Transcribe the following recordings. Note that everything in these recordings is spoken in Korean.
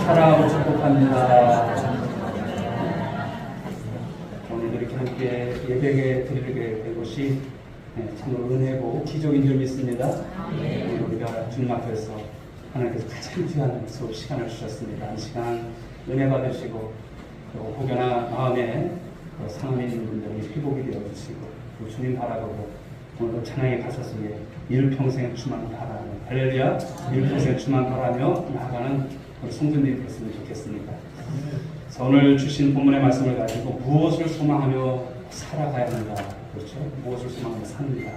사랑하고 축복합니다. 오늘 이렇게 함께 예배에 드리게 된 것이 참으로 은혜고 기적인 줄 믿습니다. 오늘 우리가 주님 앞에서 하나님께서 가장 귀한 수업 시간을 주셨습니다. 이 시간 은혜 받으시고 또 혹여나 마음에 상함이 있는 분들이 회복이 되어 주시고 또 주님 바라보고 오늘도 찬양의 가사 속에 일평생 주만 바라며 할렐루야 일평생 주만 바라며 나아가는 우리 성도님이 됐으면 좋겠습니다. 오늘 주신 본문의 말씀을 가지고 무엇을 소망하며 살아가야 한다. 그렇죠? 무엇을 소망하며 삽니다.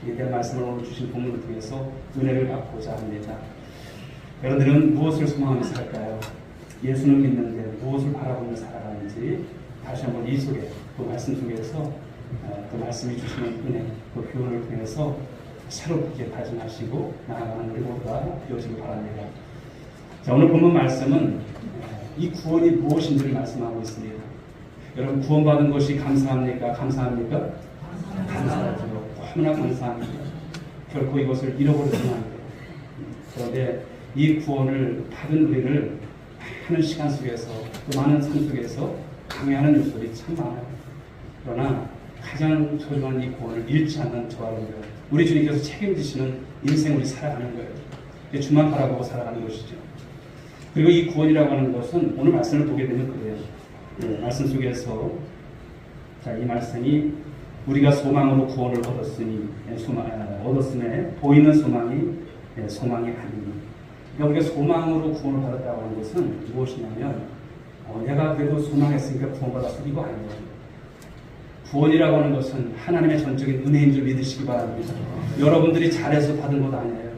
이에 대한 말씀을 오늘 주신 본문을 통해서 은혜를 받고자 합니다. 여러분들은 무엇을 소망하며 살까요? 예수는 믿는데 무엇을 바라보며 살아가는지 다시 한번 이 속에 그 말씀 속에서 그 말씀이 주시는 은혜 그 교훈을 통해서 새롭게 다짐하시고 나아가는 우리 모두가 되어지기 바랍니다. 자, 오늘 본문 말씀은 이 구원이 무엇인지를 말씀하고 있습니다. 여러분 구원받은 것이 감사합니까? 감사합니까? 감사하죠. 너무나 감사합니다. 결코 이것을 잃어버리지 않아요. 그런데 이 구원을 받은 우리를 많은 시간 속에서 또 많은 삶 속에서 강요하는 요소들이 참 많아요. 그러나 가장 소중한 이 구원을 잃지 않는 저와 여러분, 우리 주님께서 책임지시는 인생 우리 살아가는 거예요. 주만 바라보고 살아가는 것이죠. 그리고 이 구원이라고 하는 것은 오늘 말씀을 보게 되면 그래요. 말씀 속에서 자, 이 말씀이 우리가 소망으로 구원을 얻었음에 보이는 소망이 소망이 아니니. 그러니까 우리가 소망으로 구원을 받았다고 하는 것은 무엇이냐면 내가 그래도 소망했으니까 구원받았어 이거 아니에요. 구원이라고 하는 것은 하나님의 전적인 은혜인 줄 믿으시기 바랍니다. 여러분들이 잘해서 받은 것 아니에요.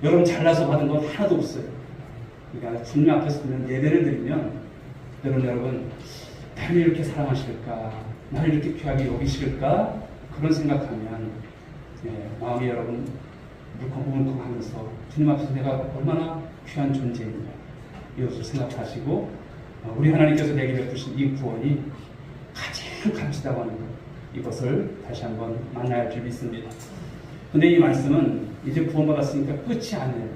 여러분 잘나서 받은 건 하나도 없어요. 그러니까 주님 앞에서 그냥 예배를 드리면 여러분 나를 이렇게 사랑하실까? 나를 이렇게 귀하게 여기실까? 그런 생각하면 마음이 여러분 물컹물컹하면서 주님 앞에서 내가 얼마나 귀한 존재인가 이것을 생각하시고 우리 하나님께서 내게 베푸신 이 구원이 가장 값지다고 하는 것 이것을 다시 한번 만나야 할 줄 믿습니다. 근데 이 말씀은 이제 구원받았으니까 끝이 아니에요.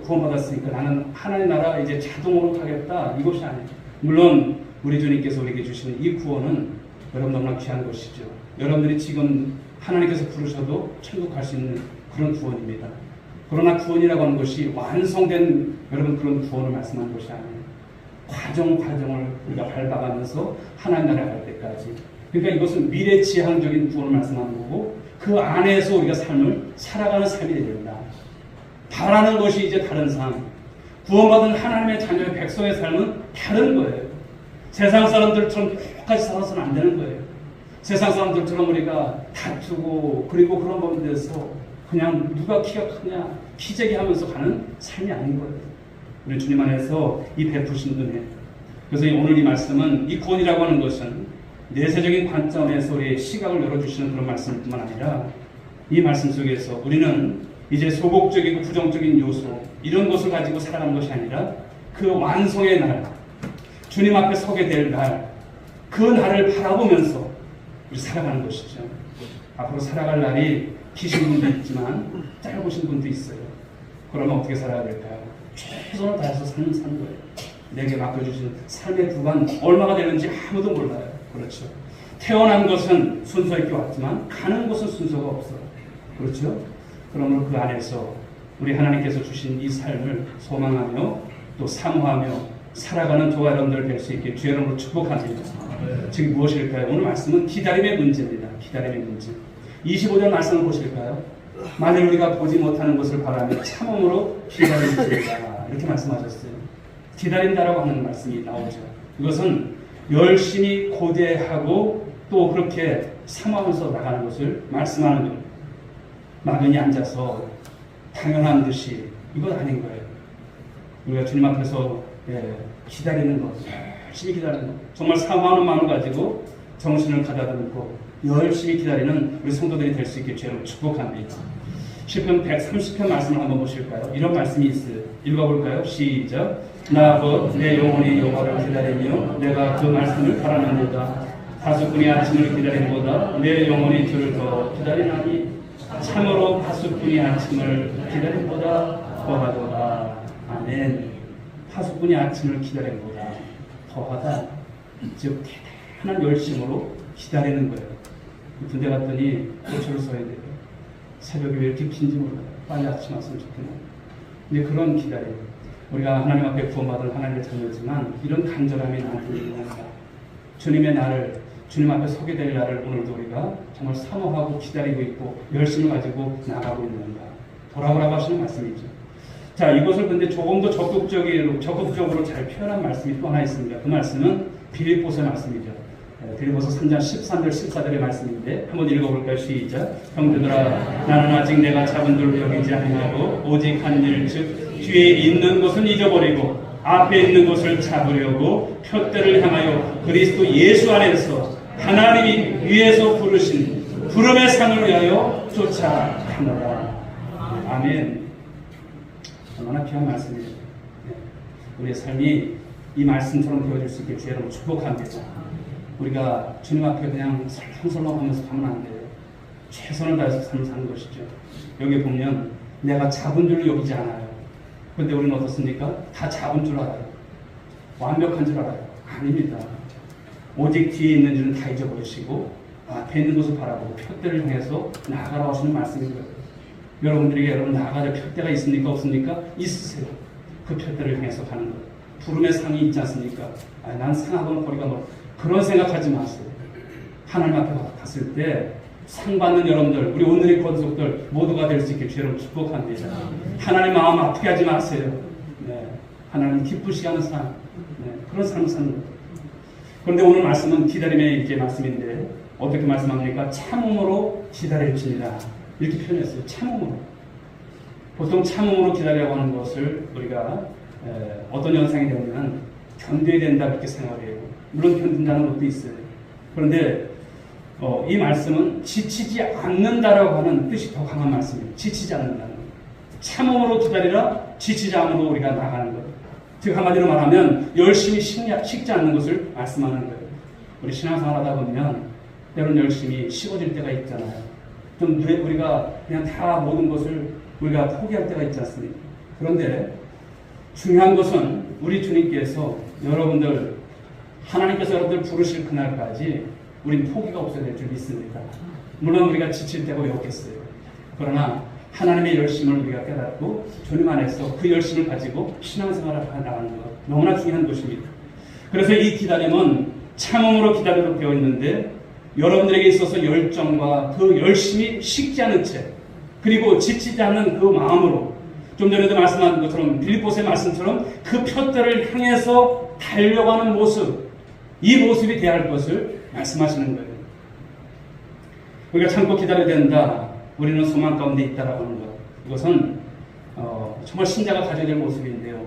구원받았으니까 나는 하나님 나라 이제 자동으로 가겠다 이것이 아니에요. 물론 우리 주님께서 우리에게 주시는 이 구원은 여러분 너무나 귀한 것이죠. 여러분들이 지금 하나님께서 부르셔도 천국 갈 수 있는 그런 구원입니다. 그러나 구원이라고 하는 것이 완성된 여러분 그런 구원을 말씀하는 것이 아니에요. 과정을 우리가 밟아가면서 하나님 나라에 갈 때까지. 그러니까 이것은 미래지향적인 구원을 말씀하는 거고 그 안에서 우리가 삶을 살아가는 삶이 됩니다. 바라는 것이 이제 다른 삶. 구원받은 하나님의 자녀의 백성의 삶은 다른 거예요. 세상 사람들처럼 똑같이 살아서는 안 되는 거예요. 세상 사람들처럼 우리가 다투고 그리고 그런 부분에서 그냥 누가 키가 크냐 키재기 하면서 가는 삶이 아닌 거예요. 우리 주님 안에서 이 베푸신 은혜. 그래서 오늘 이 말씀은 이 구원이라고 하는 것은 내세적인 관점에서 우리의 시각을 열어주시는 그런 말씀뿐만 아니라 이 말씀 속에서 우리는 이제 소극적이고 부정적인 요소 이런 것을 가지고 살아가는 것이 아니라 그 완성의 날 주님 앞에 서게 될 날 그 날을 바라보면서 우리 살아가는 것이죠. 앞으로 살아갈 날이 기신 분도 있지만 짧으신 분도 있어요. 그러면 어떻게 살아야 될까요? 최선을 다해서 사는 거예요. 내게 맡겨주신 삶의 구간 얼마가 되는지 아무도 몰라요. 그렇죠. 태어난 것은 순서 있게 왔지만 가는 곳은 순서가 없어요. 그렇죠. 그러므로 그 안에서 우리 하나님께서 주신 이 삶을 소망하며 또 사모하며 살아가는 저와 여러분들 될 수 있게 주의 이름으로 축복합니다. 지금 무엇일까요? 오늘 말씀은 기다림의 문제입니다. 기다림의 문제. 25절 말씀을 보실까요? 만일 우리가 보지 못하는 것을 바라며 참음으로 기다릴지어다 이렇게 말씀하셨어요. 기다린다라고 하는 말씀이 나오죠. 이것은 열심히 고대하고 또 그렇게 삼하면서 나가는 것을 말씀하는 거예요. 막연히 앉아서 당연한 듯이 이건 아닌 거예요. 우리가 주님 앞에서 기다리는 것, 열심히 기다리는 것, 정말 사모하는 마음을 가지고 정신을 가다듬고 열심히 기다리는 우리 성도들이 될 수 있게 주님을 축복합니다. 시편 130편 말씀을 한번 보실까요? 이런 말씀이 있어요. 읽어볼까요? 시작. 나 곧 내 영혼이 여호와를 기다리며 내가 그 말씀을 바라는도다. 다섯분이 아침을 기다림보다 내 영혼이 주를 더 기다리나니 참으로 다섯분이 아침을 기다림보다 더하도다. 아멘. 아멘. 파수꾼이 아침을 기다린보다 더하다. 즉 대단한 열심으로 기다리는 거예요. 군대 갔더니 고초를 써야 돼요. 새벽에 왜 이렇게 긴지 몰라요. 빨리 아침 왔으면 좋겠네요. 근데 그런 기다림, 우리가 하나님 앞에 구원받은 하나님의 자녀지만 이런 간절함이 나한테 있는가? 주님의 날을, 주님 앞에 서게 될 날을 오늘도 우리가 정말 사모하고 기다리고 있고 열심을 가지고 나가고 있는가? 돌아보라고 하시는 말씀이죠. 자, 이것을 근데 조금 더 적극적으로 잘 표현한 말씀이 또 하나 있습니다. 그 말씀은 빌립보서 말씀이죠. 빌립보서 3장 13절 14절의 말씀인데 한번 읽어볼까요? 시작. 형제들아, 나는 아직 내가 잡은 줄 여기지 아니하고 오직 한 일, 즉 뒤에 있는 것은 잊어버리고 앞에 있는 것을 잡으려고 표대를 향하여 그리스도 예수 안에서 하나님이 위에서 부르신 부름의 상을 위하여 쫓아가노라. 아멘. 얼마나 귀한 말씀이에요. 우리의 삶이 이 말씀처럼 되어질 수 있게 주여로 축복합니다. 우리가 주님 앞에 그냥 설렁설렁하면서 가면 안 돼요. 최선을 다해서 삶을 사는 것이죠. 여기 보면 내가 잡은 줄 여기지 않아요. 그런데 우리는 어떻습니까? 다 잡은 줄 알아요. 완벽한 줄 알아요. 아닙니다. 오직 뒤에 있는 줄은 다 잊어버리시고 앞에 있는 것을 바라보고 표대를 향해서 나아가라고 하시는 말씀인 거예요. 여러분들에게 여러분 나아갈 표대가 있습니까? 없습니까? 있으세요. 그 표대를 향해서 가는 거예요. 부름의 상이 있지 않습니까? 난 상하고는 거리가 멀어. 그런 생각하지 마세요. 하나님 앞에 갔을 때 상 받는 여러분들, 우리 오늘의 권속들 모두가 될 수 있게 주여를 축복합니다. 하나님 마음 아프게 하지 마세요. 네. 하나님 기쁘시게 하는 삶, 네. 그런 삶을 사는 거예요. 그런데 오늘 말씀은 기다림의 이제 말씀인데 어떻게 말씀합니까? 참음으로 기다릴지니라 이렇게 표현했어요. 참음으로. 보통 참음으로 기다리라고 하는 것을 우리가 어떤 현상이 되면 견뎌야 된다 그렇게 생각을 해요. 물론 견딘다는 것도 있어요. 그런데 이 말씀은 지치지 않는다라고 하는 뜻이 더 강한 말씀이에요. 지치지 않는다는 것. 참음으로 기다리라, 지치지 않으로 우리가 나가는 것. 즉 한마디로 말하면 열심히 식지 않는 것을 말씀하는 거예요. 우리 신앙생활 하다 보면 때로는 열심히 식어질 때가 있잖아요. 좀 우리가 그냥 다 모든 것을 우리가 포기할 때가 있지 않습니까? 그런데 중요한 것은 우리 주님께서 하나님께서 여러분들 부르실 그날까지 우린 포기가 없어야 될 줄 믿습니다. 물론 우리가 지칠 때가 왜 없겠어요. 그러나 하나님의 열심을 우리가 깨닫고 주님 안에서 그 열심을 가지고 신앙생활을 나가는 것 너무나 중요한 것입니다. 그래서 이 기다림은 참음으로 기다리도록 되어 있는데 여러분들에게 있어서 열정과 그 열심히 식지 않은 채 그리고 지치지 않는 그 마음으로 좀 전에도 말씀한 것처럼 빌립보서의 말씀처럼 그 표대를 향해서 달려가는 모습, 이 모습이 돼야 할 것을 말씀하시는 거예요. 우리가 참고 기다려야 된다. 우리는 소망 가운데 있다라고 하는 것. 이것은 정말 신자가 가져야 될 모습인데요.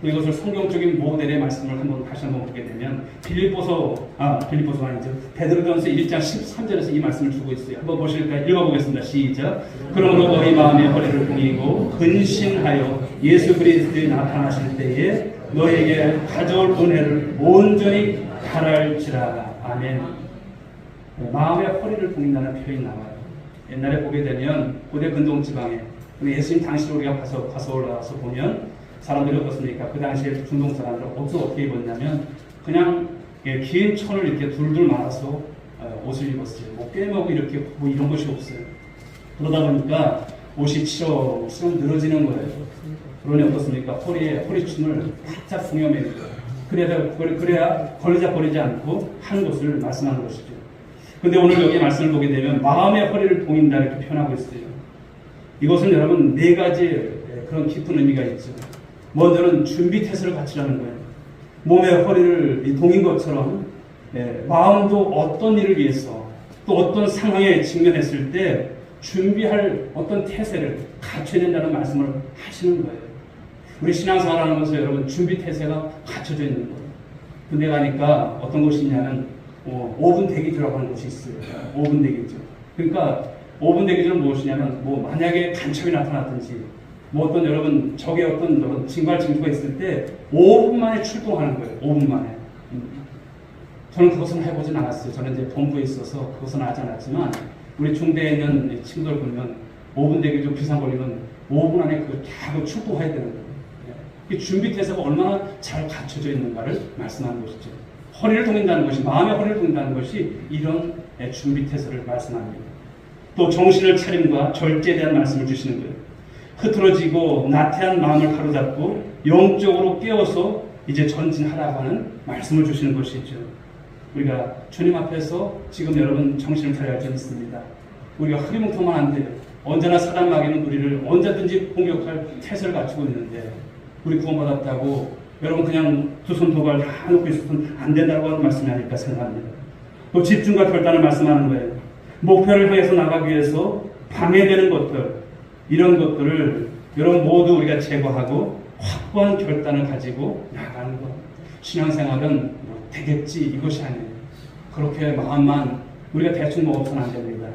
이것을 성경적인 모델의 말씀을 다시 한번 보게 되면 빌립보서가 아니죠. 베드로전서 1장 13절에서 이 말씀을 주고 있어요. 한번 보실까요? 읽어보겠습니다. 시작. 그러므로 너희 마음의 허리를 공이고 근신하여 예수 그리스도에 나타나실 때에 너에게 가져올 은혜를 온전히 바랄지라. 아멘. 마음의 허리를 공인다는 표현이 나와요. 옛날에 보게 되면 고대 근동 지방에 예수님 당시 우리가 가서 올라와서 보면 사람들이 어떻습니까? 그 당시에 중동 사람들 옷을 어떻게 입었냐면 그냥 긴 천을 이렇게 둘둘 말아서 옷을 입었어요. 뭐 꿰매고 이렇게 뭐 이런 것이 없어요. 그러다 보니까 옷이 치렁치렁 늘어지는 거예요. 그러니 어떻습니까? 허리춤을 바짝 동여매는 거예요. 그래야 걸리지 않고 하는 것을 말씀하는 것이죠. 근데 오늘 여기 말씀을 보게 되면 마음의 허리를 동인다 이렇게 표현하고 있어요. 이것은 여러분 네 가지 그런 깊은 의미가 있죠. 먼저는 준비 태세를 갖추라는 거예요. 몸의 허리를 동인 것처럼 마음도 어떤 일을 위해서 또 어떤 상황에 직면했을 때 준비할 어떤 태세를 갖춰야 된다는 말씀을 하시는 거예요. 우리 신앙생활 하면서 여러분 준비 태세가 갖춰져 있는 거예요. 군대 가니까 어떤 곳이 있냐면 5분 대기조라고 하는 곳이 있어요. 5분 대기조. 그러니까 5분 대기조는 무엇이냐면 만약에 간첩이 나타났든지 어떤 여러분 적의 어떤 징발 징조가 있을 때 5분 만에 출동하는 거예요. 5분 만에. 저는 그것은 해보진 않았어요. 저는 이제 본부에 있어서 그것은 하지 않았지만 우리 중대에 있는 친구들 보면 5분 대기조 비상 걸리면 5분 안에 그거 다 출동해야 되는 거예요. 이 준비태세가 얼마나 잘 갖춰져 있는가를 말씀하는 것이죠. 허리를 동인다는 것이, 마음의 허리를 동인다는 것이 이런 준비태세를 말씀합니다. 또 정신을 차림과 절제에 대한 말씀을 주시는 거예요. 흐트러지고 나태한 마음을 바로잡고 영적으로 깨워서 이제 전진하라고 하는 말씀을 주시는 것이죠. 우리가 주님 앞에서 지금 여러분 정신을 차려야 할 점이 있습니다. 우리가 흐리멍텅만 안 돼요. 언제나 사단 마귀는 우리를 언제든지 공격할 태세를 갖추고 있는데, 우리 구원받았다고 여러분 그냥 두 손 두 발 다 놓고 있어서는 안 된다고 하는 말씀이 아닐까 생각합니다. 또 집중과 결단을 말씀하는 거예요. 목표를 향해서 나가기 위해서 방해되는 것들, 이런 것들을 여러분 모두 우리가 제거하고 확고한 결단을 가지고 나가는 것. 신앙생활은 뭐 되겠지 이것이 아니에요. 그렇게 마음만 우리가 대충 먹어서는 안 됩니다.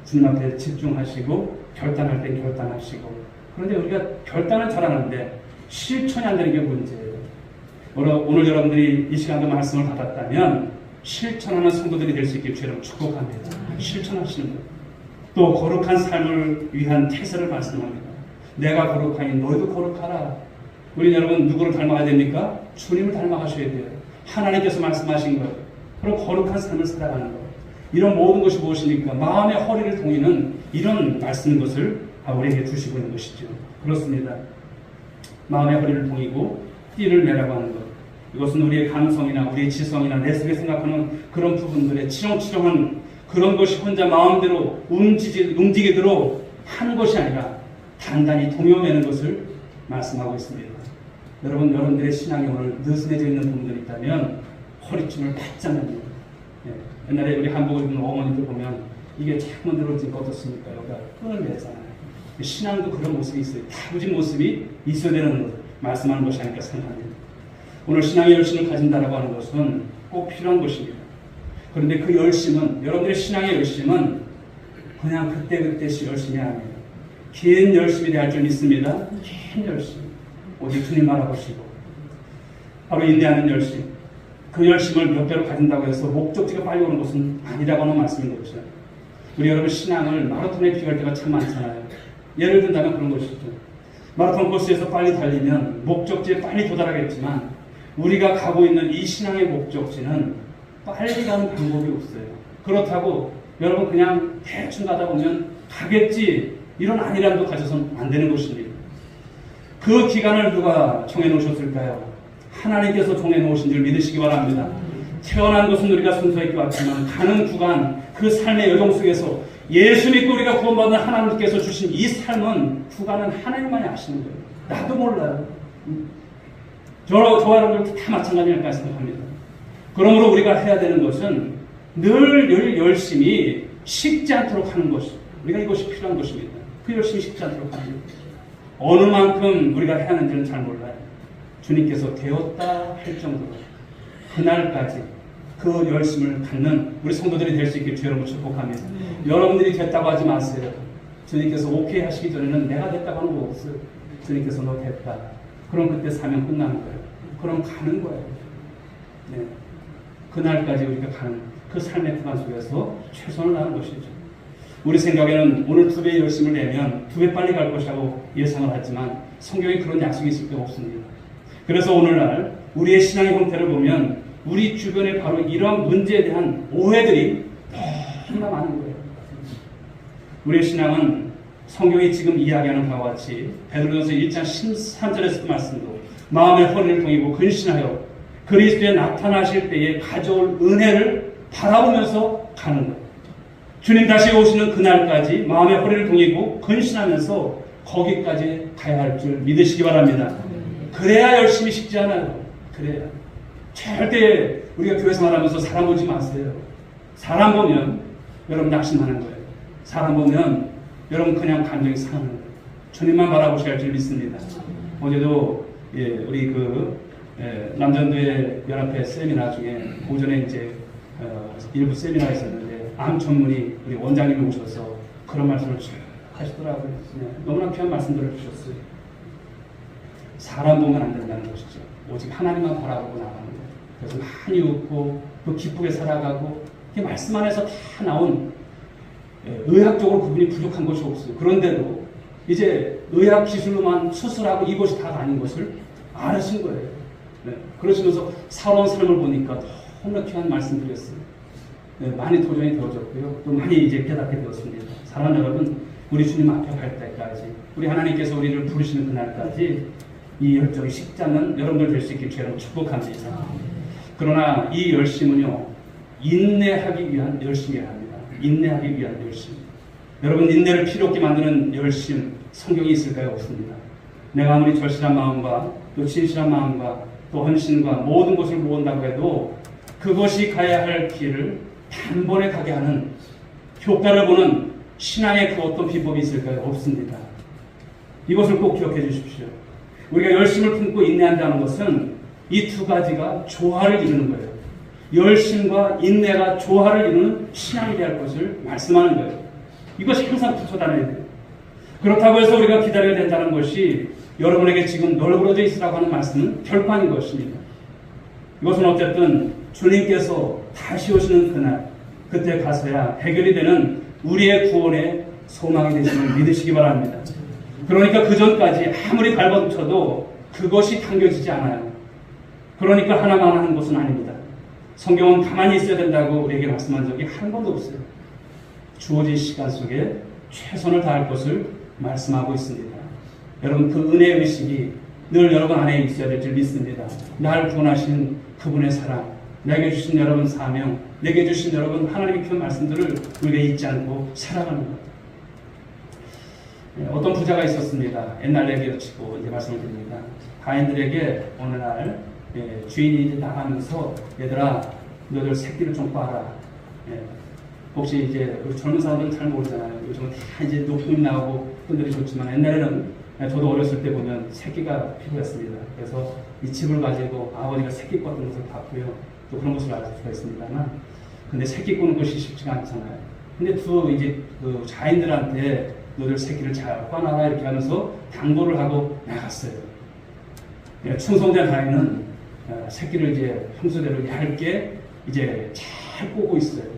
주님 앞에 집중하시고 결단할 때 결단하시고. 그런데 우리가 결단은 잘하는데 실천이 안 되는 게 문제예요. 오늘 여러분들이 이 시간도 말씀을 받았다면 실천하는 성도들이 될 수 있게 주님 축복합니다. 실천하시는 것. 또 거룩한 삶을 위한 태세를 말씀합니다. 내가 거룩하니 너희도 거룩하라. 우리 여러분 누구를 닮아야 됩니까? 주님을 닮아가셔야 돼요. 하나님께서 말씀하신 것. 그럼 거룩한 삶을 살아가는 것. 이런 모든 것이 무엇입니까? 마음의 허리를 동이는 이런 말씀 것을 우리에게 주시고 있는 것이죠. 그렇습니다. 마음의 허리를 동이고 띠를 매라고 하는 것. 이것은 우리의 감성이나 우리의 지성이나 내 속에 생각하는 그런 부분들의 치렁치렁한 그런 것이 혼자 마음대로 움직이도록 하는 것이 아니라 단단히 동요매는 것을 말씀하고 있습니다. 여러분들의 신앙이 오늘 느슨해져 있는 부분들이 있다면 허리춤을 바짝 맵니다. 옛날에 우리 한복을 입는 어머니들 보면 이게 자꾸만 들어오니까 어떻습니까? 여기가 끈을 매잖아요. 신앙도 그런 모습이 있어요. 다부진 모습이 있어야 되는 말씀하는 것이 아닐까 생각합니다. 오늘 신앙의 열심을 가진다라고 하는 것은 꼭 필요한 것입니다. 그런데 그 열심은, 여러분들의 신앙의 열심은 그냥 그때그때 열심이 아니에요. 긴 열심이 될 줄 믿습니다. 긴 열심. 오직 주님 알아보시고 바로 인내하는 열심. 그 열심을 몇 배로 가진다고 해서 목적지가 빨리 오는 것은 아니라고 하는 말씀인 거죠. 우리 여러분 신앙을 마라톤에 비교할 때가 참 많잖아요. 예를 든다면 그런 것이죠. 마라톤 코스에서 빨리 달리면 목적지에 빨리 도달하겠지만 우리가 가고 있는 이 신앙의 목적지는 빨리 가는 방법이 없어요. 그렇다고 여러분 그냥 대충 가다 보면 가겠지 이런 안일함도 가져서는 안 되는 것입니다. 그 기간을 누가 정해놓으셨을까요? 하나님께서 정해놓으신 줄 믿으시기 바랍니다. 태어난 것은 우리가 순서있게 왔지만 가는 구간, 그 삶의 여정 속에서 예수 믿고 우리가 구원받은 하나님께서 주신 이 삶은 구간은 하나님만이 아시는 거예요. 나도 몰라요. 저와 여러분들 다 마찬가지일까 생각합니다. 그러므로 우리가 해야 되는 것은 늘 열심히 식지 않도록 하는 것이, 우리가 이것이 필요한 것입니다. 그 열심히 식지 않도록 하는 것. 어느 만큼 우리가 해야 하는지는 잘 몰라요. 주님께서 되었다 할 정도로 그날까지 그 열심을 갖는 우리 성도들이 될 수 있게 주 여러분 축복합니다. 여러분들이 됐다고 하지 마세요. 주님께서 오케이 하시기 전에는 내가 됐다고 하는 거 없어요. 주님께서 너 됐다. 그럼 그때 사명 끝나는 거예요. 그럼 가는 거예요. 네. 그날까지 우리가 가는 그 삶의 구간 속에서 최선을 다하는 것이죠. 우리 생각에는 오늘 2배 열심을 내면 2배 빨리 갈 것이라고 예상을 하지만 성경에 그런 약속이 있을 때 없습니다. 그래서 오늘날 우리의 신앙의 형태를 보면 우리 주변에 바로 이러한 문제에 대한 오해들이 너무나 많은 거예요. 우리의 신앙은 성경이 지금 이야기하는 바와 같이 베드로전서 1장 13절에서도 말씀도 마음의 허리를 동이고 근신하여 그리스도에 나타나실 때에 가져올 은혜를 바라보면서 가는 거예요. 주님 다시 오시는 그날까지 마음의 허리를 동이고 근신하면서 거기까지 가야 할 줄 믿으시기 바랍니다. 그래야 열심히 식지 않아요. 그래야. 절대 우리가 교회 생활하면서 사람 보지 마세요. 사람 보면 여러분 낙심하는 거예요. 사람 보면 여러분 그냥 감정이 상하는 거예요. 주님만 바라보셔야 할 줄 믿습니다. 어제도 우리 남전도의 연합회 세미나 중에 오전에 이제 일부 세미나가 있었는데 암 전문의 우리 원장님이 오셔서 그런 말씀을 쭉 하시더라고요. 너무나 귀한 말씀들을 주셨어요. 사람 보면 안 된다는 것이죠. 오직 하나님만 바라보고 나가는 거예요. 그래서 많이 웃고 또 기쁘게 살아가고 이 말씀 안에서 다 나온 의학적으로 그분이 부족한 것이 없어요. 그런데도 이제 의학 기술로만 수술하고 이것이 다가 아닌 것을 알으신 거예요. 네. 그러시면서 살아온 삶을 보니까 너무나 귀한 말씀 드렸어요. 네, 많이 도전이 되어졌고요. 또 많이 이제 깨닫게 되었습니다. 사랑하는 여러분, 우리 주님 앞에 갈 때까지, 우리 하나님께서 우리를 부르시는 그날까지 이 열정이 식지 않는 여러분들 될 수 있길 주님 축복합니다. 그러나 이 열심은요, 인내하기 위한 열심이라 합니다. 인내하기 위한 열심. 여러분, 인내를 필요 없게 만드는 열심, 성경이 있을까요? 없습니다. 내가 아무리 절실한 마음과 또 진실한 마음과 또 헌신과 모든 것을 모은다고 해도 그것이 가야 할 길을 단번에 가게 하는 효과를 보는 신앙의 그 어떤 비법이 있을까요? 없습니다. 이것을 꼭 기억해 주십시오. 우리가 열심을 품고 인내한다는 것은 이 두 가지가 조화를 이루는 거예요. 열심과 인내가 조화를 이루는 신앙이 될 것을 말씀하는 거예요. 이것이 항상 붙여 다녀야 돼요. 그렇다고 해서 우리가 기다려야 된다는 것이 여러분에게 지금 널브러져 있으라고 하는 말씀은 결코 아닌 것입니다. 이것은 어쨌든 주님께서 다시 오시는 그날, 그때 가서야 해결이 되는 우리의 구원의 소망이 되심을 믿으시기 바랍니다. 그러니까 그 전까지 아무리 발버둥쳐도 그것이 당겨지지 않아요. 그러니까 하나만 하는 것은 아닙니다. 성경은 가만히 있어야 된다고 우리에게 말씀한 적이 한 번도 없어요. 주어진 시간 속에 최선을 다할 것을 말씀하고 있습니다. 여러분, 그 은혜의 의식이 늘 여러분 안에 있어야 될 줄 믿습니다. 날 구원하신 그분의 사랑, 내게 주신 여러분 사명, 내게 주신 여러분 하나님의 그 말씀들을 우리가 잊지 않고 살아가는 것. 어떤 부자가 있었습니다. 옛날 얘기로 치고 이제 말씀을 드립니다. 가인들에게 어느 날 주인이 이제 나가면서, 얘들아, 너들 새끼를 좀 봐라. 혹시 이제 우리 젊은 사람들은 잘 모르잖아요. 요즘은 다 이제 높임 나오고 분들이 좋지만 옛날에는 저도 어렸을 때 보면 새끼가 필요했습니다. 그래서 이 집을 가지고 아버지가 새끼 꽂는 것을 봤고요. 또 그런 것을 알 수가 있습니다만, 근데 새끼 꾸는 것이 쉽지가 않잖아요. 근데 또 이제 그 자인들한테 너들 새끼를 잘 꽈놔라 이렇게 하면서 당부를 하고 나갔어요. 충성된 자인은 새끼를 이제 평소대로 얇게 이제 잘 꼬고 있어요.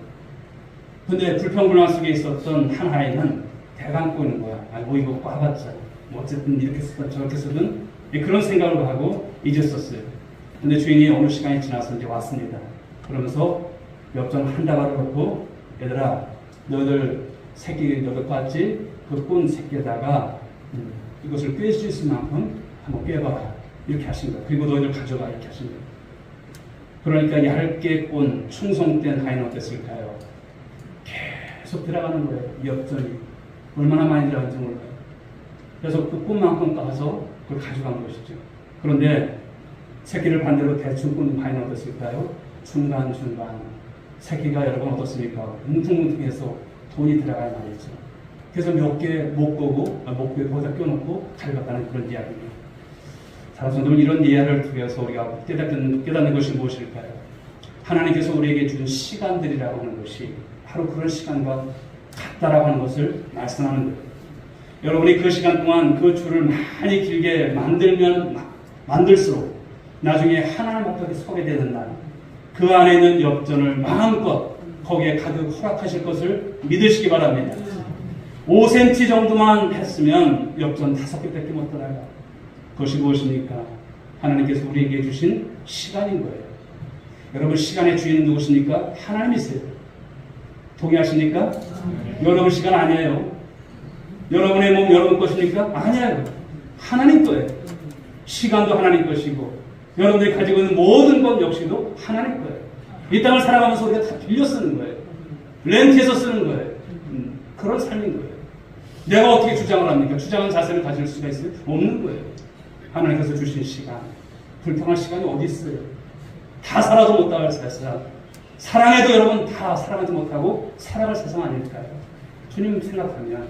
근데 불평불만 속에 있었던 한 아이는 대강 꼬이는 거야. 아이고, 이거 꽈봤자 뭐 어쨌든 이렇게 쓰든 저렇게 쓰든 그런 생각을 하고 잊었었어요. 근데 주인이 어느 시간이 지나서 이제 왔습니다. 그러면서 엽전 한 다발을 놓고, 얘들아, 너희들 새끼 너희들 꽈지? 그 꼰 새끼에다가 이것을 꿰 수 있을 만큼 한번 꿰봐라. 이렇게 하신 거예요. 그리고 너희들 가져가. 이렇게 하신 거예요. 그러니까 얇게 꼰 충성된 하인은 어땠을까요? 계속 들어가는 거예요. 이 엽전이 얼마나 많이 들어가는지 몰라요. 그래서 그 꼰만큼 까서 그걸 가져간 것이죠. 그런데 새끼를 반대로 대충 꼰 하인은 어땠을까요? 중간중간 새끼가 여러분 어떻습니까? 뭉퉁뭉퉁해서 돈이 들어가야 말이죠. 그래서 몇 개 못 보고 목표에 거기다 껴놓고 가져갔다는 그런 이야기입니다. 사랑하는 성도들, 이런 이해를 통해서 우리가 깨닫는 것이 무엇일까요? 하나님께서 우리에게 준 시간들이라고 하는 것이 바로 그런 시간과 같다라고 하는 것을 말씀하는 거예요. 여러분이 그 시간 동안 그 줄을 많이 길게 만들수록 나중에 하나님 앞에 서게 되는 날, 그 안에 있는 엽전을 마음껏 거기에 가득 허락하실 것을 믿으시기 바랍니다. 5cm 정도만 했으면 엽전 5개밖에 못 들어가요. 그것이 무엇입니까? 하나님께서 우리에게 주신 시간인 거예요. 여러분, 시간의 주인은 누구십니까? 하나님이세요. 동의하십니까? 여러분 시간 아니에요. 여러분의 몸 여러분 것입니까? 아니에요. 하나님 거예요. 시간도 하나님 것이고 여러분들이 가지고 있는 모든 것 역시도 하나님 거예요. 이 땅을 살아가면서 우리가 다 빌려 쓰는 거예요. 렌트해서 쓰는 거예요. 그런 삶인 거예요. 내가 어떻게 주장을 합니까? 주장한 자세를 가질 수가 있어요? 없는 거예요. 하나님께서 주신 시간, 불평할 시간이 어디 있어요? 다 살아도 못 나갈 세상, 사랑해도 여러분 다 사랑하지 못하고 살아갈 세상 아닐까요? 주님 생각하면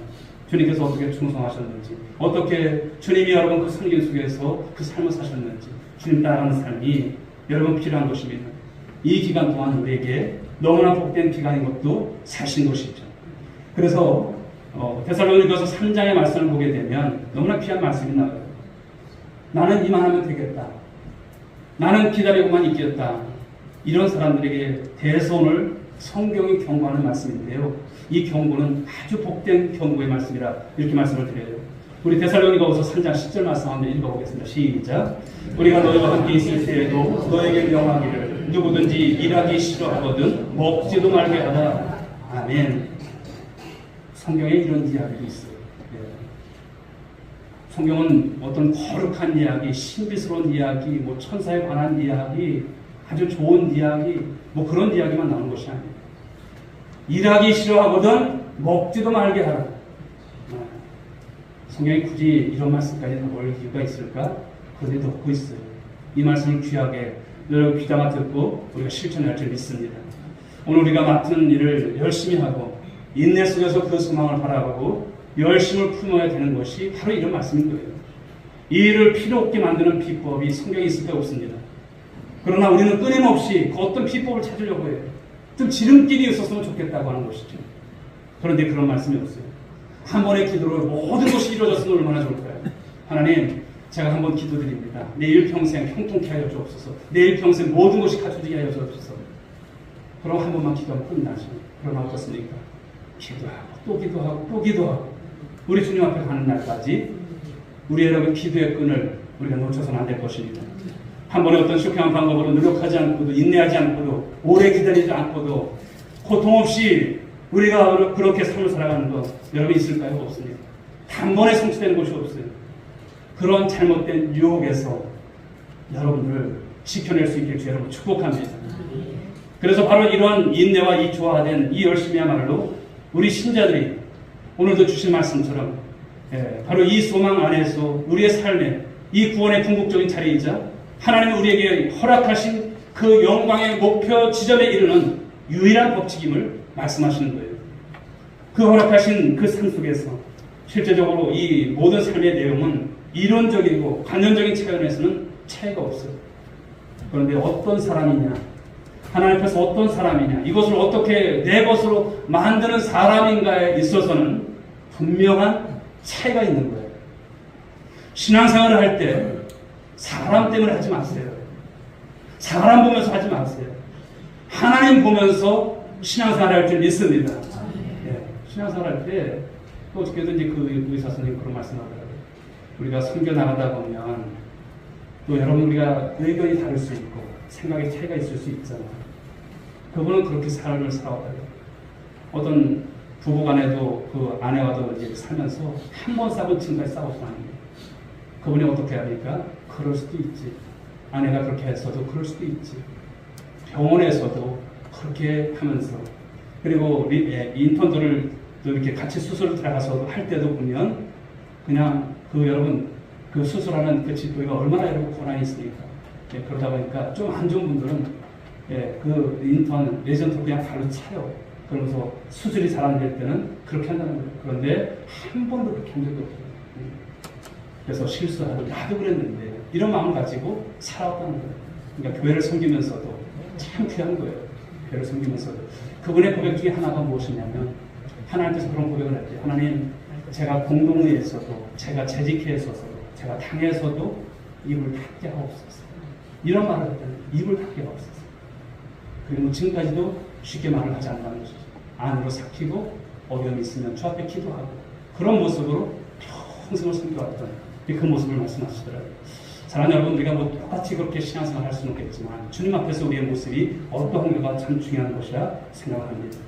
주님께서 어떻게 충성하셨는지, 어떻게 주님이 여러분 그 성경 속에서 그 삶을 사셨는지, 주님 따라가는 삶이 여러분 필요한 것입니다. 이 기간 동안 우리에게 너무나 복된 기간인 것도 사실인 것이죠. 그래서 데살로니가서 3장의 말씀을 보게 되면 너무나 귀한 말씀이 나와요. 나는 이만하면 되겠다. 나는 기다리고만 있겠다. 이런 사람들에게 대손을 성경이 경고하는 말씀인데요. 이 경고는 아주 복된 경고의 말씀이라 이렇게 말씀을 드려요. 우리 데살로니가후서 3장 10절 말씀 한번 읽어보겠습니다. 시작. 우리가 너희와 함께 있을 때에도 너에게 명하기를 누구든지 일하기 싫어하거든 먹지도 말게 하라. 아멘. 성경에 이런 이야기도 있어요. 성경은 어떤 거룩한 이야기, 신비스러운 이야기, 뭐 천사에 관한 이야기, 아주 좋은 이야기, 뭐 그런 이야기만 나오는 것이 아니에요. 일하기 싫어하거든 먹지도 말게 하라. 성경이 굳이 이런 말씀까지 넣을 이유가 있을까? 그런데 넣고 있어요. 이 말씀을 귀하게 여러분 귀담아 듣고 우리가 실천할 줄 믿습니다. 오늘 우리가 맡은 일을 열심히 하고 인내 속에서 그 소망을 바라보고 열심을 품어야 되는 것이 바로 이런 말씀인 거예요. 이 일을 필요 없게 만드는 비법이 성경에 있을 데 없습니다. 그러나 우리는 끊임없이 그 어떤 비법을 찾으려고 해요. 좀 지름길이 있었으면 좋겠다고 하는 것이죠. 그런데 그런 말씀이 없어요. 한 번의 기도로 모든 것이 이루어졌으면 얼마나 좋을까요? 하나님, 제가 한번 기도드립니다. 내일 평생 형통케 하여 주옵소서. 내일 평생 모든 것이 갖춰지게 하여 주옵소서. 그럼 한 번만 기도하면 끝나죠. 그러나 어떻습니까? 기도하고 또 기도하고 또 기도하고 우리 주님 앞에 가는 날까지 우리 여러분 기도의 끈을 우리가 놓쳐서는 안 될 것입니다. 한 번에 어떤 쇼킹한 방법으로 노력하지 않고도 인내하지 않고도 오래 기다리지 않고도 고통 없이 우리가 그렇게 삶을 살아가는 것 여러분 있을까요? 없습니다. 단번에 성취되는 것이 없어요. 그런 잘못된 유혹에서 여러분들을 지켜낼 수 있길 주 여러분 축복합니다. 그래서 바로 이러한 인내와 이 조화된 이 열심이야말로 우리 신자들이 오늘도 주신 말씀처럼 바로 이 소망 안에서 우리의 삶에 이 구원의 궁극적인 자리이자 하나님이 우리에게 허락하신 그 영광의 목표 지점에 이르는 유일한 법칙임을 말씀하시는 거예요. 그 허락하신 그 삶 속에서 실제적으로 이 모든 삶의 내용은 이론적이고 관념적인 차원에서는 차이가 없어요. 그런데 어떤 사람이냐, 하나님 앞에서 어떤 사람이냐, 이것을 어떻게 내 것으로 만드는 사람인가에 있어서는 분명한 차이가 있는 거예요. 신앙생활을 할 때 사람 때문에 하지 마세요. 사람 보면서 하지 마세요. 하나님 보면서 신앙생활을 할 줄 믿습니다. 신앙생활 할 때 또 어떻게든지 그 의사 선생님 그런 말씀하더라고요. 우리가 선교 나가다 보면 또 여러분 우리가 의견이 다를 수 있고 생각의 차이가 있을 수 있잖아요. 그분은 그렇게 삶을 살아왔다고요. 어떤 부부간에도 그 아내와도 이제 살면서 한 번 싸운 지금까지 싸우지 않는 거예요. 그분이 어떻게 합니까? 그럴 수도 있지. 아내가 그렇게 해서도 그럴 수도 있지. 병원에서도 그렇게 하면서 그리고 인턴들을 또 이렇게 같이 수술을 들어가서 할 때도 보면 그냥 그 여러분 그 수술하는 그 집도가 얼마나 여러분 고난이 있으니까 그러다 보니까 좀 안 좋은 분들은 그 인턴 레전트 그냥 발로 차요. 그러면서 수술이 잘 안 될 때는 그렇게 한다는 거예요. 그런데 한 번도 그렇게 한 적이 없어요. 그래서 실수하고 나도 그랬는데 이런 마음을 가지고 살아왔다는 거예요. 그러니까 교회를 섬기면서도 참 귀한 거예요. 교회를 섬기면서도 그분의 고백 중에 하나가 무엇이냐면 하나님께서 그런 고백을 했대요. 하나님, 제가 공동회에서도 제가 재직회에서도 제가 당에서도 입을 닫게 하옵소서. 이런 말을 했다는 입을 닫게 하옵소서. 그리고 지금까지도 쉽게 말을 하지 않는다는 것이죠. 안으로 삭히고 어려움이 있으면 주 앞에 기도하고 그런 모습으로 평생을 섬겨왔던 그 모습을 말씀하시더라고요. 사랑하는 여러분, 우리가 뭐 똑같이 그렇게 신앙생활 할 수는 없겠지만 주님 앞에서 우리의 모습이 어떠한가가 참 중요한 것이라 생각합니다.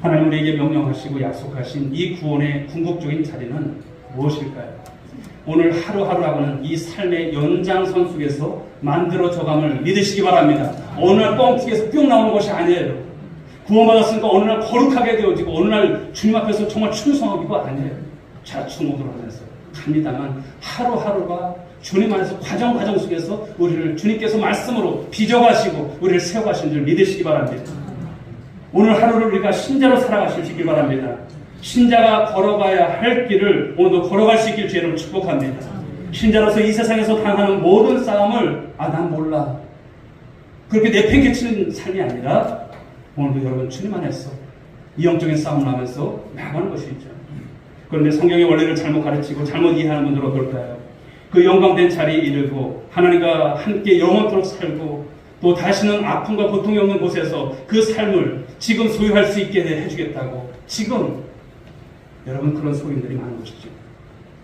하나님 우리에게 명령하시고 약속하신 이 구원의 궁극적인 자리는 무엇일까요? 오늘 하루하루라고는 이 삶의 연장선 속에서 만들어져감을 믿으시기 바랍니다. 어느 날 뻥튀기에서 뿅 나오는 것이 아니에요. 구원받았으니까 어느 날 거룩하게 되어지고 어느 날 주님 앞에서 정말 충성하기도 아니에요. 좌충우돌 하면서 갑니다만 하루하루가 주님 안에서 과정 속에서 우리를 주님께서 말씀으로 빚어가시고 우리를 세워가신 줄 믿으시기 바랍니다. 오늘 하루를 우리가 신자로 살아가실 수 있길 바랍니다. 신자가 걸어가야 할 길을 오늘도 걸어갈 수 있길 주 여러분 축복합니다. 신자로서 이 세상에서 당하는 모든 싸움을 난 몰라 그렇게 내팽개치는 삶이 아니라 오늘도 여러분 주님 안에서 이 영적인 싸움을 하면서 나가는 것이죠. 그런데 성경의 원리를 잘못 가르치고 잘못 이해하는 분들은 어떨까요? 그 영광된 자리에 이르고 하나님과 함께 영원토록 살고 또 다시는 아픔과 고통이 없는 곳에서 그 삶을 지금 소유할 수 있게 해주겠다고 지금 여러분 그런 소리들이 많은 것이죠.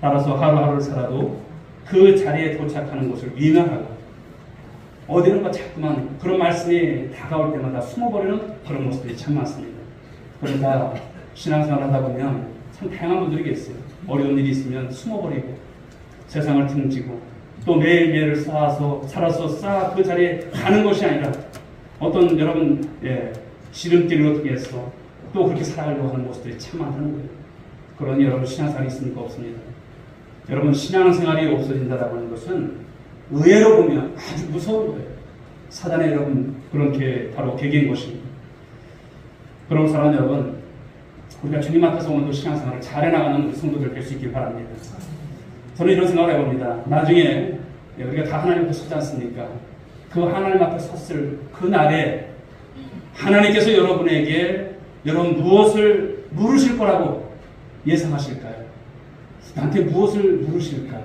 따라서 하루하루를 살아도 그 자리에 도착하는 것을 위명하고 어디론가 자꾸만 그런 말씀이 다가올 때마다 숨어버리는 그런 모습들이 참 많습니다. 그러다 신앙생활 하다 보면 참 다양한 분들이 계세요. 어려운 일이 있으면 숨어버리고 세상을 등지고 또 매일매일을 살아서 쌓아 그 자리에 가는 것이 아니라 어떤 여러분 지름길로 통해서 또 그렇게 살아가려고 하는 모습들이 참 많다는 거예요. 그러니 여러분 신앙생활이 있습니까? 없습니다. 여러분 신앙생활이 없어진다라고 하는 것은 의외로 보면 아주 무서운 거예요. 사단의 여러분 그렇게 바로 계기인 것입니다. 그런 사람 여러분 우리가 주님 앞에서 오늘도 신앙생활을 잘해나가는 우리 성도들 될 수 있길 바랍니다. 저는 이런 생각을 해봅니다. 나중에 우리가 다 하나님 앞에 서지 않습니까? 그 하나님 앞에 섰을 그 날에 하나님께서 여러분에게 여러분 무엇을 물으실 거라고 예상하실까요? 나한테 무엇을 물으실까?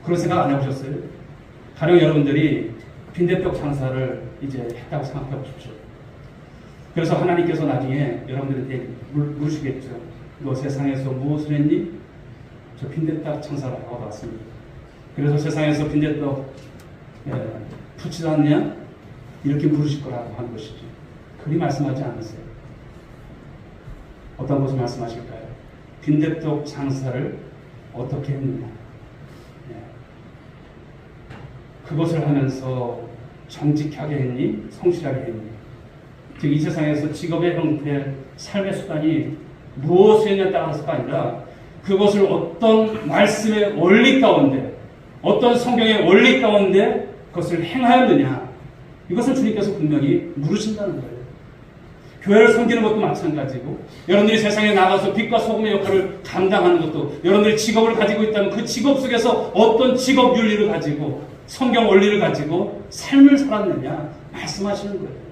그런 생각 안 해보셨어요? 가령 여러분들이 빈대떡 장사를 이제 했다고 생각해 보십시오. 그래서 하나님께서 나중에 여러분들한테 물으시겠죠. 너 세상에서 무엇을 했니? 저 빈대떡 장사를 하고 왔습니다. 그래서 세상에서 빈대떡 붙지도 않냐? 이렇게 물으실 거라고 하는 것이죠. 그리 말씀하지 않으세요. 어떤 것을 말씀하실까요? 빈대떡 장사를 어떻게 했느냐? 그것을 하면서 정직하게 했니? 성실하게 했니? 즉 이 세상에서 직업의 형태, 삶의 수단이 무엇이냐에 따라서가 아니라 그것을 어떤 말씀의 원리 가운데 어떤 성경의 원리 가운데 그것을 행하였느냐 이것을 주님께서 분명히 물으신다는 거예요. 교회를 섬기는 것도 마찬가지고 여러분들이 세상에 나가서 빛과 소금의 역할을 감당하는 것도 여러분들이 직업을 가지고 있다면 그 직업 속에서 어떤 직업 윤리를 가지고 성경 원리를 가지고 삶을 살았느냐 말씀하시는 거예요.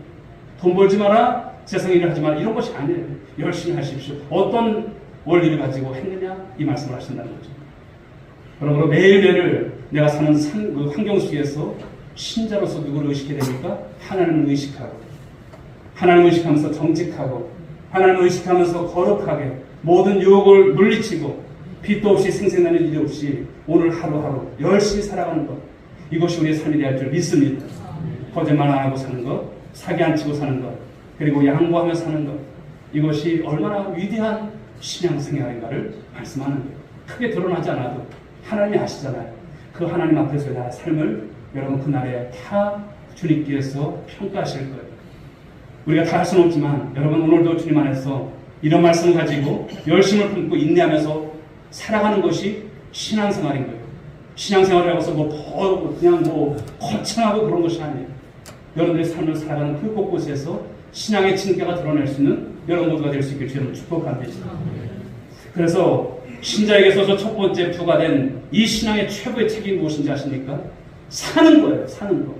돈 벌지 마라, 세상 일을 하지 마라 이런 것이 아니에요. 열심히 하십시오. 어떤 원리를 가지고 했느냐 이 말씀을 하신다는 거죠. 그러므로 매일매일 내가 사는 그 환경 속에서 신자로서 누구를 의식해야 됩니까? 하나님을 의식하고 하나님을 의식하면서 정직하고 하나님을 의식하면서 거룩하게 모든 유혹을 물리치고 빛도 없이 생생나는 일이 없이 오늘 하루하루 열심히 살아가는 것 이것이 우리의 삶이 될 줄 믿습니다. 거짓말 안 하고 사는 것, 사기 안 치고 사는 것, 그리고 양보하며 사는 것 이것이 얼마나 위대한 신앙생활인가를 말씀하는 거예요. 크게 드러나지 않아도 하나님이 아시잖아요. 그 하나님 앞에서의 나의 삶을 여러분 그날에 다 주님께서 평가하실 거예요. 우리가 다 할 수는 없지만 여러분 오늘도 주님 안에서 이런 말씀을 가지고 열심을 품고 인내하면서 살아가는 것이 신앙생활인 거예요. 신앙생활이라고 해서 그냥 거창하고 그런 것이 아니에요. 여러분들의 삶을 살아가는 그 곳곳에서 신앙의 진가가 드러낼 수 있는 여러분 모두가 될 수 있길 주님을 축복합니다. 그래서 신자에게 있어서 첫 번째 부과된 이 신앙의 최고의 책임이 무엇인지 아십니까? 사는 거예요. 사는 거.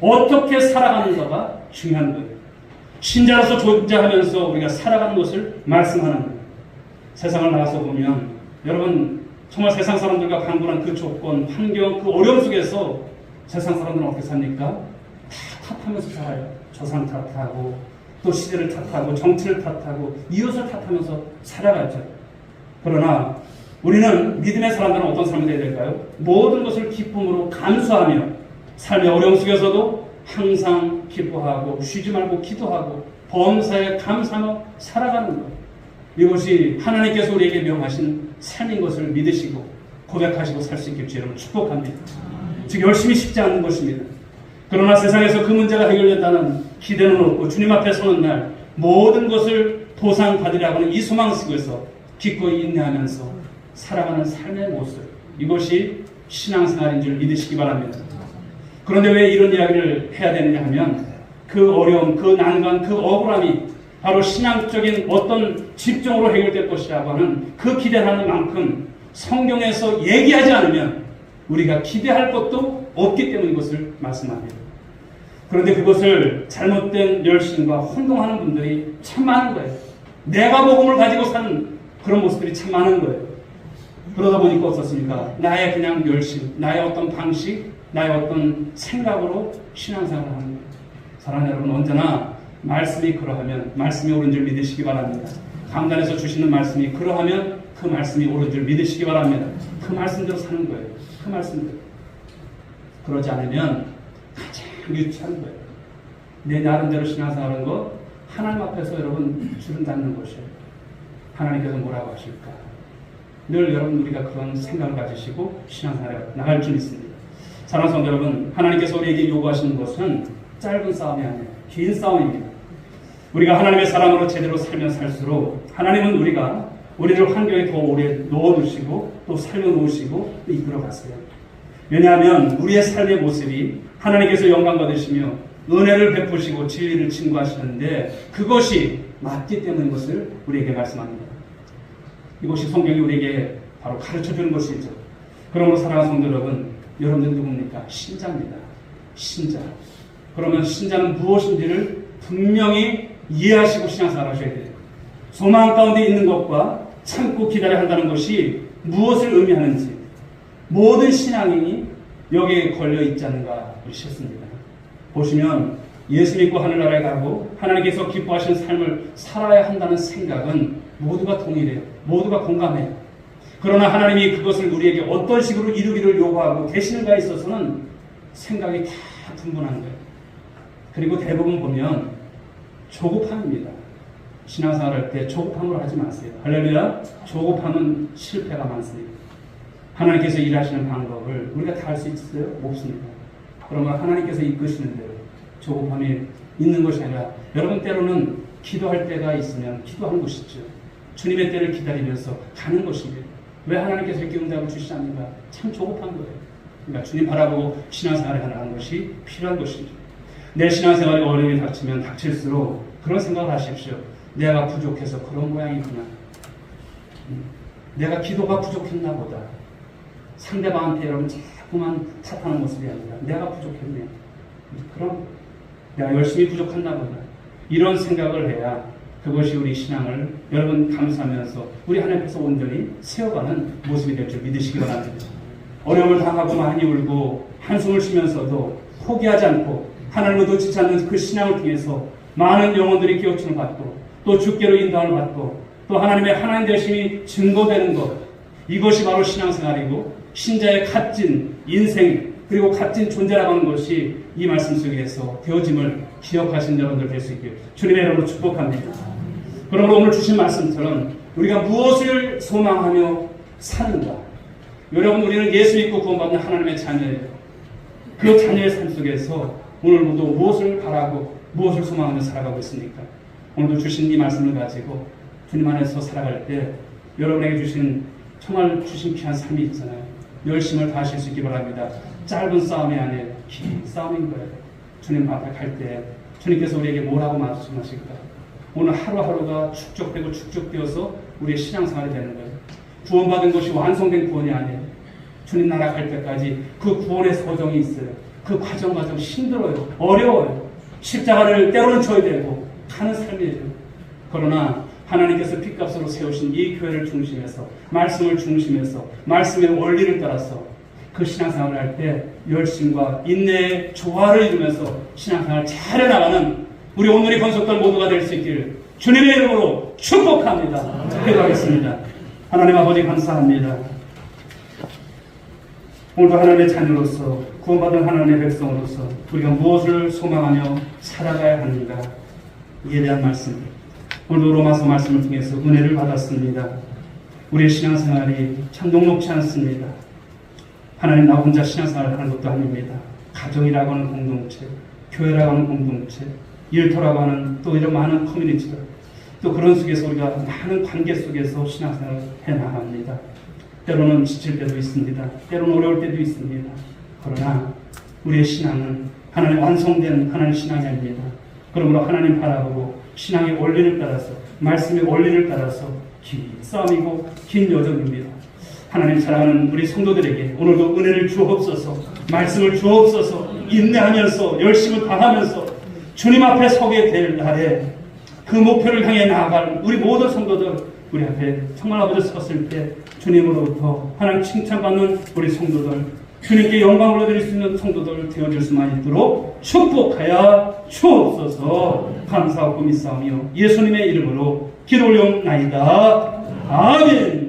어떻게 살아가는가가 중요한 거예요. 신자로서 존재하면서 우리가 살아가는 것을 말씀하는 거예요. 세상을 나가서 보면 여러분 정말 세상 사람들과 강분한 그 조건, 환경, 그 어려움 속에서 세상 사람들은 어떻게 삽니까? 다 탓하면서 살아요. 조상 탓하고 또 시대를 탓하고 정치를 탓하고 이웃을 탓하면서 살아가죠. 그러나 우리는 믿음의 사람들은 어떤 삶이 되어야 될까요? 모든 것을 기쁨으로 감수하며 삶의 어려움 속에서도 항상 기뻐하고 쉬지 말고 기도하고 범사에 감사하며 살아가는 것. 이것이 하나님께서 우리에게 명하신 삶인 것을 믿으시고 고백하시고 살 수 있길 여러분 축복합니다. 즉 열심히 쉽지 않는 것입니다. 그러나 세상에서 그 문제가 해결된다는 기대는 없고 주님 앞에 서는 날 모든 것을 보상받으려고 하는 이 소망 속에서 기꺼이 인내하면서 살아가는 삶의 모습 이것이 신앙생활인 줄 믿으시기 바랍니다. 그런데 왜 이런 이야기를 해야 되느냐 하면 그 어려움, 그 난관, 그 억울함이 바로 신앙적인 어떤 집중으로 해결될 것이라고 하는 그 기대하는 만큼 성경에서 얘기하지 않으면 우리가 기대할 것도 없기 때문인 것을 말씀합니다. 그런데 그것을 잘못된 열심과 혼동하는 분들이 참 많은 거예요. 내가 복음을 가지고 사는 그런 모습들이 참 많은 거예요. 그러다 보니까 어떻습니까? 나의 그냥 열심, 나의 어떤 방식, 나의 어떤 생각으로 신앙생활을 하는 거예요. 사랑하는 여러분 언제나 말씀이 그러하면 말씀이 옳은 줄 믿으시기 바랍니다. 강단에서 주시는 말씀이 그러하면 그 말씀이 옳은 줄 믿으시기 바랍니다. 그 말씀대로 사는 거예요. 그 말씀대로. 그러지 않으면 가장 유치한 거예요. 내 나름대로 신앙생활하는 거 하나님 앞에서 여러분 주름 닫는 것이에요. 하나님께서 뭐라고 하실까? 늘 여러분 우리가 그런 생각을 가지시고 신앙생활에 나갈 줄 믿습니다. 사랑하는 성도 여러분, 하나님께서 우리에게 요구하시는 것은 짧은 싸움이 아니에요. 긴 싸움입니다. 우리가 하나님의 사랑으로 제대로 살면 살수록 하나님은 우리를 환경에 더 오래 넣어두시고 또 살려놓으시고 또 이끌어가세요. 왜냐하면 우리의 삶의 모습이 하나님께서 영광 받으시며 은혜를 베푸시고 진리를 증거하시는데 그것이 맞기 때문인 것을 우리에게 말씀합니다. 이것이 성경이 우리에게 바로 가르쳐주는 것이죠. 그러므로 사랑하는 성도 여러분, 여러분들 누굽니까? 신자입니다. 신자. 그러면 신자는 무엇인지를 분명히 이해하시고 신앙생활 하셔야 돼요. 소망 가운데 있는 것과 참고 기다려야 한다는 것이 무엇을 의미하는지 모든 신앙인이 여기에 걸려 있지 않는가 싶습니다. 보시면 예수 믿고 하늘나라에 가고 하나님께서 기뻐하시는 삶을 살아야 한다는 생각은 모두가 동일해요. 모두가 공감해요. 그러나 하나님이 그것을 우리에게 어떤 식으로 이루기를 요구하고 계시는가에 있어서는 생각이 다 분분한 거예요. 그리고 대부분 보면 조급함입니다. 신앙생활 할 때 조급함으로 하지 마세요. 할렐루야. 조급함은 실패가 많습니다. 하나님께서 일하시는 방법을 우리가 다 할 수 있어요? 없습니다. 그러면 하나님께서 이끄시는 대로 조급함이 있는 것이 아니라 여러분 때로는 기도할 때가 있으면 기도하는 것이죠. 주님의 때를 기다리면서 가는 것입니다. 왜 하나님께서 이렇게 응답을 주시지 않는가? 참 조급한 거예요. 그러니까 주님 바라보고 신앙생활을 하는 것이 필요한 것이죠. 내 신앙생활에 어려움이 닥치면 닥칠수록 그런 생각을 하십시오. 내가 부족해서 그런 모양이구나. 내가 기도가 부족했나 보다. 상대방한테 여러분 자꾸만 탓하는 모습이 아니라 내가 부족했네. 그럼 내가 열심히 부족했나 보다. 이런 생각을 해야 그것이 우리 신앙을 여러분 감사하면서 우리 하나님 앞에서 온전히 세워가는 모습이 될 줄 믿으시기 바랍니다. 어려움을 당하고 많이 울고 한숨을 쉬면서도 포기하지 않고 하나님을 놓치지 않는 그 신앙을 통해서 많은 영혼들이 깨우침을 받고 또 주께로 인도함을 받고 또 하나님의 하나님 되심이 증거되는 것, 이것이 바로 신앙생활이고 신자의 값진 인생 그리고 값진 존재라고 하는 것이 이 말씀 속에서 되어짐을 기억하신 여러분들 될 수 있기를 주님의 이름으로 축복합니다. 그러므로 오늘 주신 말씀처럼 우리가 무엇을 소망하며 사는가? 여러분, 우리는 예수 믿고 구원받는 하나님의 자녀예요. 그 자녀의 삶 속에서 오늘 모두 무엇을 바라고 무엇을 소망하며 살아가고 있습니까? 오늘도 주신 이 말씀을 가지고 주님 안에서 살아갈 때 여러분에게 정말 주신 귀한 삶이 있잖아요. 열심을 다하실 수 있기 바랍니다. 짧은 싸움이 아니에요. 긴 싸움인 거예요. 주님 앞에 갈 때 주님께서 우리에게 뭐라고 말씀하실까? 오늘 하루하루가 축적되고 축적되어서 우리의 신앙생활이 되는 거예요. 구원받은 것이 완성된 구원이 아니에요. 주님 나라 갈 때까지 그 구원의 서정이 있어요. 그 과정 힘들어요. 어려워요. 십자가를 때로는 져야 되고 가는 삶이에요. 그러나 하나님께서 핏값으로 세우신 이 교회를 중심해서 말씀을 중심해서 말씀의 원리를 따라서 그 신앙생활을 할 때 열심과 인내의 조화를 이루면서 신앙생활을 잘 해나가는 우리 오늘의 건속들 모두가 될 수 있기를 주님의 이름으로 축복합니다. 기도하겠습니다. 하나님 아버지 감사합니다. 오늘도 하나님의 자녀로서 구원받은 하나님의 백성으로서 우리가 무엇을 소망하며 살아가야 하는가, 이에 대한 말씀, 오늘도 로마서 말씀을 통해서 은혜를 받았습니다. 우리의 신앙생활이 참 녹록지 않습니다. 하나님 나 혼자 신앙생활을 하는 것도 아닙니다. 가정이라고 하는 공동체, 교회라고 하는 공동체, 일터라고 하는 또 이런 많은 커뮤니티들, 또 그런 속에서 우리가 많은 관계 속에서 신앙생활을 해나갑니다. 때로는 지칠 때도 있습니다. 때로는 어려울 때도 있습니다. 그러나 우리의 신앙은 하나님 완성된 하나님 신앙이 아닙니다. 그러므로 하나님 바라보고 신앙의 원리를 따라서 말씀의 원리를 따라서 긴 싸움이고 긴 여정입니다. 하나님 사랑하는 우리 성도들에게 오늘도 은혜를 주옵소서, 말씀을 주옵소서, 인내하면서 열심을 다하면서 주님 앞에 서게 될 날에 그 목표를 향해 나아갈 우리 모든 성도들, 우리 앞에 정말 아버지 섰을 때 주님으로부터 하나님 칭찬받는 우리 성도들, 주님께 영광을 올려드릴 수 있는 성도들 되어질 수만 있도록 축복하여 주옵소서. 감사하고 믿사오며 예수님의 이름으로 기도 올려옵나이다. 아멘.